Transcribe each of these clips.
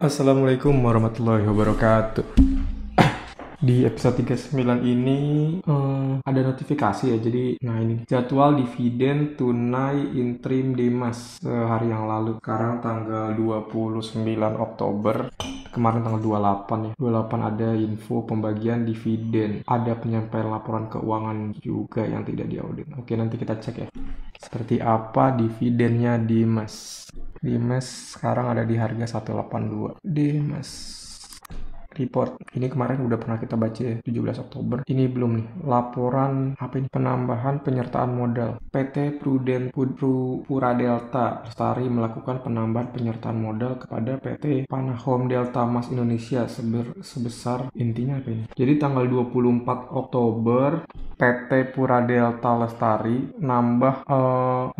Assalamualaikum warahmatullahi wabarakatuh. Di episode 39 ini ada notifikasi ya. Jadi, ini jadwal dividen tunai interim Demas sehari yang lalu. Sekarang tanggal 29 Oktober. Kemarin tanggal 28 ya. 28 ada info pembagian dividen. Ada penyampaian laporan keuangan juga yang tidak diaudit. Oke, nanti kita cek ya. Seperti apa dividennya Demas. Demas sekarang ada di harga 182. Demas report. Ini kemarin udah pernah kita baca ya, 17 Oktober. Ini belum nih. Laporan apa ini? Penambahan penyertaan modal. PT Pura Delta Lestari melakukan penambahan penyertaan modal kepada PT Panahome Delta Mas Indonesia sebesar intinya apa ini? Jadi tanggal 24 Oktober PT Pura Delta Lestari nambah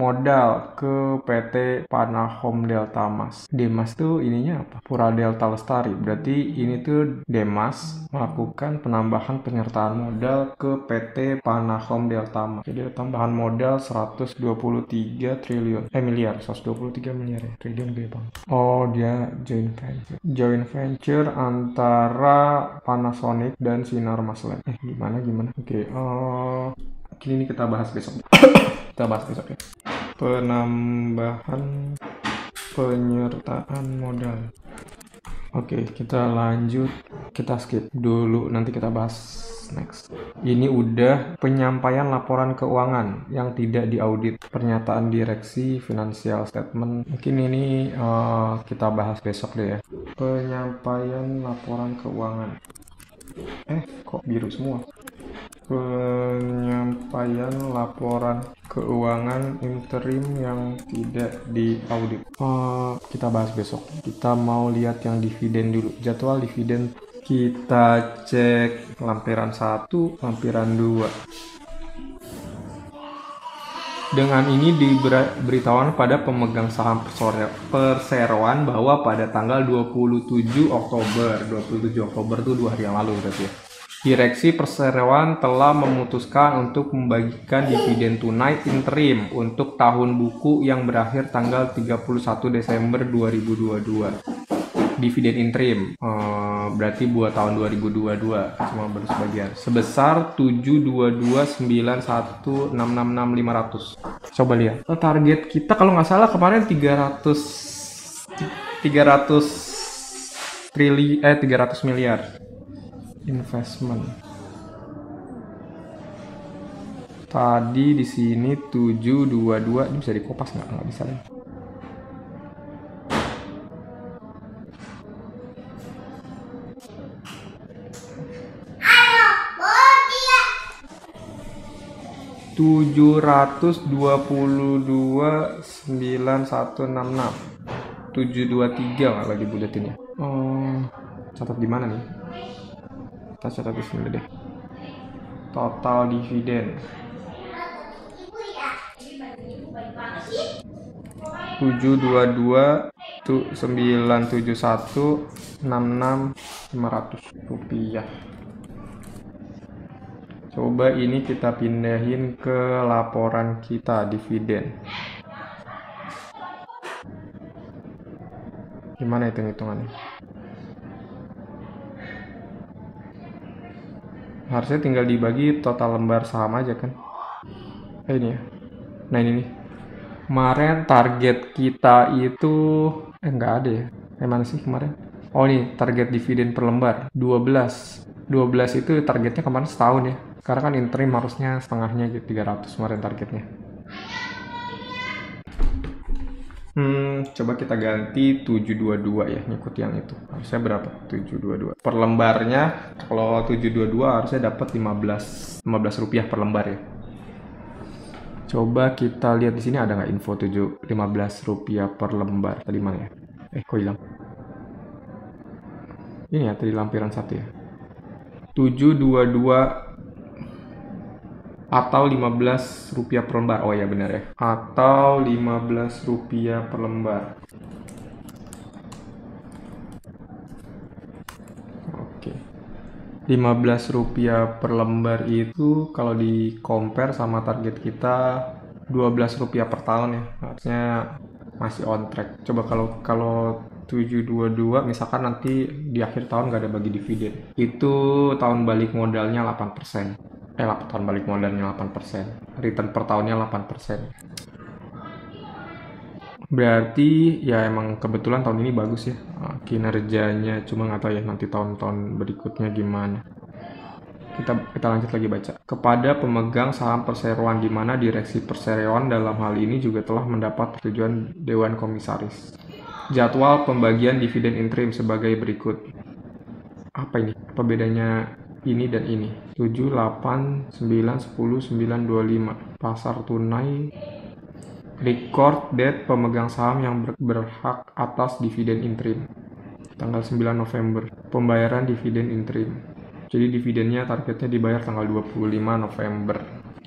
modal ke PT Panahome Delta Mas. Demas tuh ininya apa? Pura Delta Lestari. Berarti ini tuh Demas melakukan penambahan penyertaan modal ke PT Panahome Delta Mas. Jadi tambahan modal 123 miliar, 123 miliar ya. Triliun gede banget. Oh, dia joint venture. Joint venture antara Panasonic dan Sinar Maslet. Gimana? Oke, ini kita bahas besok. Kita bahas besok ya. Penambahan penyertaan modal. Oke, kita lanjut. Kita skip dulu, nanti kita bahas next. Ini udah penyampaian laporan keuangan yang tidak diaudit. Pernyataan direksi, financial statement. Mungkin ini kita bahas besok deh ya. Penyampaian laporan keuangan. Kok biru semua? Penyampaian laporan keuangan interim yang tidak diaudit. Kita bahas besok. Kita mau lihat yang dividen dulu. Jadwal dividen kita cek lampiran 1, lampiran 2. Dengan ini diberitahukan pada pemegang saham perseroan bahwa pada tanggal 27 Oktober itu 2 hari yang lalu berarti ya. Direksi perseroan telah memutuskan untuk membagikan dividen tunai interim untuk tahun buku yang berakhir tanggal 31 Desember 2022. Dividen interim berarti buat tahun 2022 cuma baru sebagian sebesar 722.91666.500. Coba lihat target kita kalau nggak salah kemarin 300 miliar investment. Tadi di sini 722. Ini bisa dikopas nggak bisa ya. $722.916.723 nggak lagi buletin ya. Catat di mana nih? Kita catat di sini deh. Total dividen 722.971.66.500 rupiah. Coba ini kita pindahin ke laporan kita dividen. Gimana hitung-hitungannya? Harusnya tinggal dibagi total lembar saham aja kan. Ini ya. Nah ini nih. Kemarin target kita itu nggak ada ya. Mana sih kemarin? Oh nih target dividen per lembar 12 itu targetnya kemarin setahun ya. Karena kan interim harusnya setengahnya gitu, 300 kemarin targetnya. Coba kita ganti 722 ya, ngikut yang itu. Harusnya berapa? 722. Per lembarnya kalau 722 harusnya dapat 15 rupiah per lembar ya. Coba kita lihat di sini ada nggak info 15 rupiah per lembar. Tadi mana ya? Kok hilang? Ini ya tadi lampiran 1 ya. 722 atau 15 rupiah per lembar. Oh ya benar ya. Atau 15 rupiah per lembar. Oke. 15 rupiah per lembar itu kalau di compare sama target kita 12 rupiah per tahun ya. Harusnya masih on track. Coba kalau 722, misalkan nanti di akhir tahun nggak ada bagi dividen, itu tahun balik modalnya 8%. Tahun balik modalnya 8%, return per tahunnya 8%. Berarti ya emang kebetulan tahun ini bagus ya kinerjanya, cuma nggak tahu ya nanti tahun-tahun berikutnya gimana. Kita lanjut lagi baca. Kepada pemegang saham perseroan, di mana direksi perseroan dalam hal ini juga telah mendapat persetujuan Dewan Komisaris. Jadwal pembagian dividen interim sebagai berikut. Apa ini? Apa bedanya ini dan ini? 7, 8, 9, 10, 9, 25. Pasar tunai. Record date pemegang saham yang berhak atas dividen interim. Tanggal 9 November. Pembayaran dividen interim. Jadi dividennya targetnya dibayar tanggal 25 November.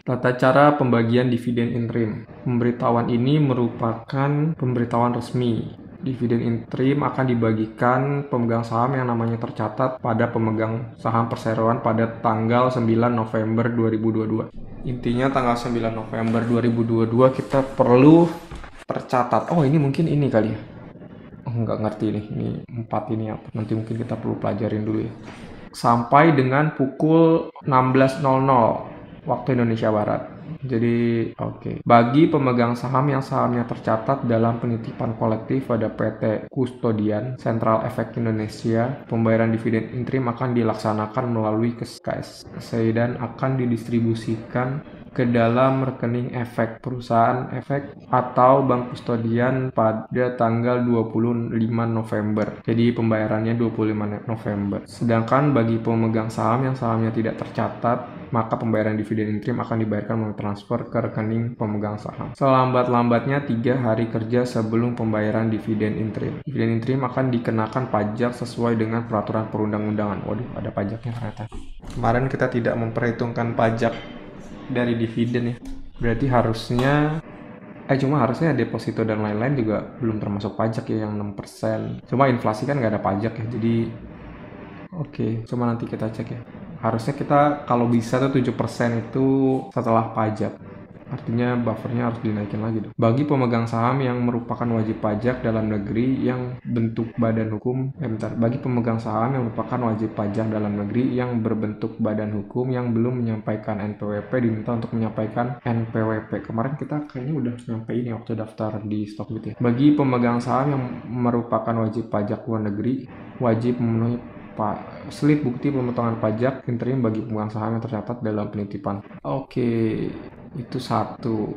Tata cara pembagian dividen interim. Pemberitahuan ini merupakan pemberitahuan resmi. Dividen interim akan dibagikan pemegang saham yang namanya tercatat pada pemegang saham perseroan pada tanggal 9 November 2022. Intinya tanggal 9 November 2022 kita perlu tercatat. Oh, ini mungkin ini kali ya. Oh, nggak ngerti nih. Ini 4 ini apa. Nanti mungkin kita perlu pelajarin dulu ya. Sampai dengan pukul 16.00 waktu Indonesia Barat. Jadi, oke. Bagi pemegang saham yang sahamnya tercatat dalam penitipan kolektif pada PT Kustodian Central Efek Indonesia, pembayaran dividen interim akan dilaksanakan melalui KSI dan akan didistribusikan ke dalam rekening efek perusahaan efek atau bank kustodian pada tanggal 25 November. Jadi pembayarannya 25 November. Sedangkan bagi pemegang saham yang sahamnya tidak tercatat, maka pembayaran dividen interim akan dibayarkan melalui transfer ke rekening pemegang saham. Selambat-lambatnya 3 hari kerja sebelum pembayaran dividen interim. Dividen interim akan dikenakan pajak sesuai dengan peraturan perundang-undangan. Waduh, ada pajaknya ternyata. Kemarin kita tidak memperhitungkan pajak dari dividen ya. Berarti harusnya cuma harusnya deposito dan lain-lain juga belum termasuk pajak ya, yang 6%. Cuma inflasi kan nggak ada pajak ya. Jadi oke, cuma nanti kita cek ya. Harusnya kita kalau bisa tuh 7% itu setelah pajak. Artinya buffernya harus dinaikin lagi dong. Bagi pemegang saham yang merupakan wajib pajak dalam negeri yang bentuk badan hukum, bagi pemegang saham yang merupakan wajib pajak dalam negeri yang berbentuk badan hukum yang belum menyampaikan NPWP diminta untuk menyampaikan NPWP. Kemarin kita kayaknya udah nyampein ya waktu daftar di Stockbit ya. Bagi pemegang saham yang merupakan wajib pajak luar negeri, wajib memenuhi slip bukti pemotongan pajak interim bagi pemegang saham yang tercatat dalam penitipan. Oke. Itu satu.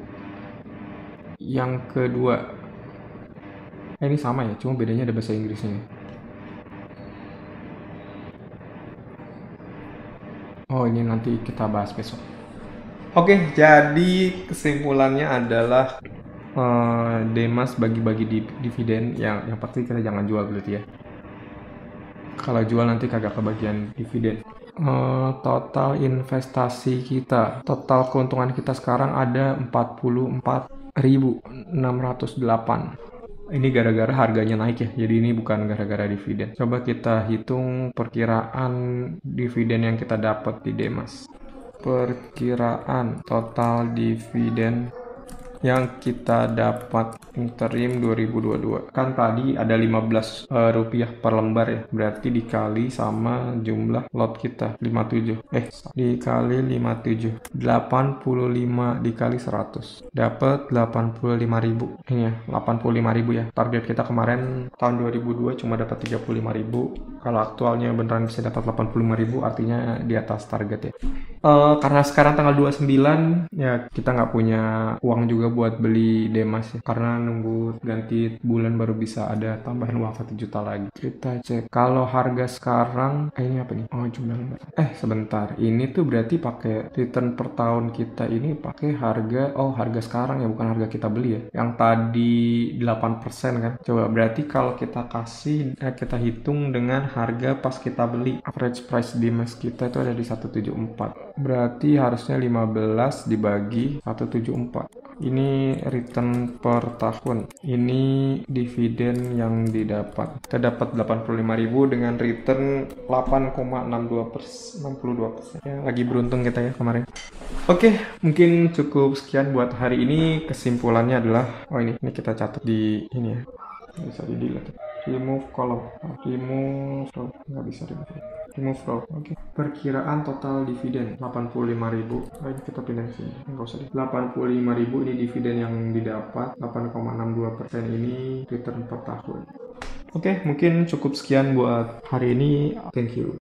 Yang kedua, ini sama ya, cuma bedanya ada bahasa Inggrisnya. Oh, ini nanti kita bahas besok. Oke, jadi kesimpulannya adalah Demas bagi-bagi dividen. Yang pasti kita jangan jual berarti ya. Kalau jual nanti kagak kebagian dividen. Total investasi kita, total keuntungan kita sekarang ada 44.608. Ini gara-gara harganya naik ya, jadi ini bukan gara-gara dividen. Coba kita hitung perkiraan dividen yang kita dapat di Demas. Perkiraan total dividen yang kita dapat interim 2022 kan tadi ada 15 rupiah per lembar ya, berarti dikali sama jumlah lot kita 57 dikali 57 85 dikali 100 dapat 85.000. Ini ya 85.000 ya. Target kita kemarin tahun 2002 cuma dapat 35.000. Kalau aktualnya beneran bisa dapat 85.000, artinya di atas target ya. Karena sekarang tanggal 29 ya, kita nggak punya uang juga buat beli Demas ya, karena nunggu ganti bulan baru bisa ada tambahan uang 1 juta lagi. Kita cek kalau harga sekarang ini apa nih? Oh, jumlah lembar. Sebentar, ini tuh berarti pakai return per tahun kita ini pakai harga sekarang ya, bukan harga kita beli ya. Yang tadi 8% kan. Coba berarti kalau kita kita hitung dengan harga pas kita beli, average price Demas kita itu ada di 174. Berarti harusnya 15 dibagi 174. Ini return per tahun. Ini dividen yang didapat. Kita dapat 85.000 dengan return 8,62%. Ya, lagi beruntung kita ya kemarin. Oke, mungkin cukup sekian buat hari ini. Kesimpulannya adalah ini kita catat di ini ya. Bisa di delete. remove column, remove row, nggak bisa remove row. Oke. Perkiraan total dividen 85.000. Ini kita pindah ke sini, nggak usah. 85.000 ini dividen yang didapat. 8,62% ini return per tahun. Oke, mungkin cukup sekian buat hari ini. Thank you.